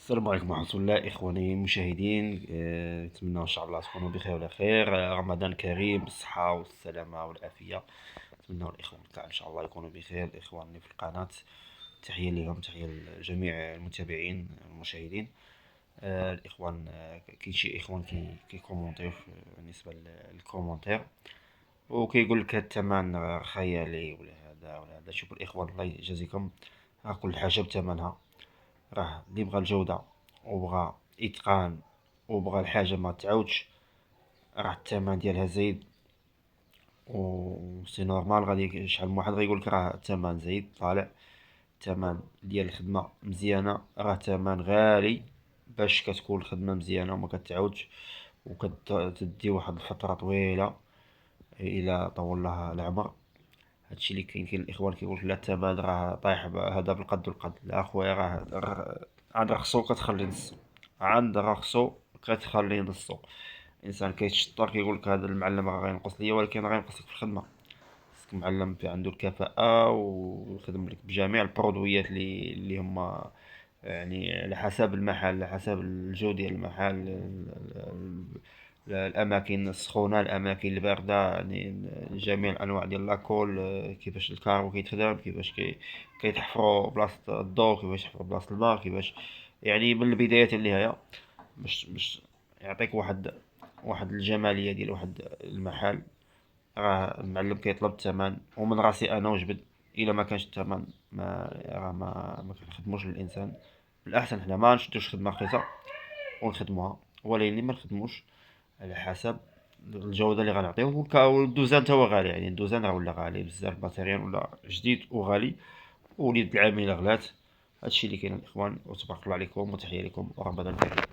السلام عليكم ورحمة الله إخواني المشاهدين، نتمنى إن شاء الله تكونوا بخير وعلى خير. رمضان كريم بالصحة والسلامة والعافية. نتمنى الإخوان تاع إن شاء الله يكونوا بخير. إخواني في القناة، تحية لهم، تحية لجميع المتابعين المشاهدين. الإخوان، كاين شي إخوان كيكومونتيو بالنسبة للكومونتير، وكيقول لك هاد الثمن راه خيالي ولا هذا ولا هذا. شوفوا الإخوان، الله يجازيكم، راه كل حاجة بثمنها. راه اللي بغى الجودة وبغى إتقان وبغى الحاجة ما تعاودش، راه الثمن ديالها زايد. و سي نورمال، غادي شحال من واحد غيقولك راه الثمن زايد طالع. الثمن ديال الخدمة مزيانة راه ثمن غالي، باش كتكون الخدمة مزيانة وما كتعاودش وكتدي واحد الفترة طويلة إلى طول الله العمر. هادشي اللي كاين الاخوان كيقولك لا الثمن راه طايح هذا بالقد والقد. لا اخويا، عاد رخصو كتخلي نصو، عاد رخصو كتخلي نصو. الانسان كيتشطر كيقولك هذا المعلم راه غينقص ليا، ولكن راه غينقص لك في الخدمه. خصك معلم عنده الكفاءه ويخدم لك بجميع البرودويات اللي هما يعني على حسب المحل، على حسب الجو ديال المحل. الاماكن السخونه، الاماكن البارده، يعني جميع الانواع ديال لاكول. كيفاش الكارو كيتخدم، كيفاش كيتحفروا بلاصه الضوء، كيفاش يحفروا بلاصه الماء، كيفاش يعني من البدايه للنهايه، باش يعطيك واحد الجماليه ديال واحد المحل. راه المعلم كيطلب الثمن، ومن راسي انا وجبد. الا ما كانش الثمن، ما كنخدموش للانسان. بالاحسن حنا ما نشدوش خدمه رخيصه ونخدموها، ولكن ما نخدموش على حسب الجوده اللي غنعطيو. والدوزان تا هو غالي، يعني الدوزان راه ولا غالي بزاف، الماتيريال ولا جديد وغالي، ووليد العامله غلات. هادشي اللي كاين الاخوان، وتبارك الله عليكم وتحيه لكم ورمضان كريم.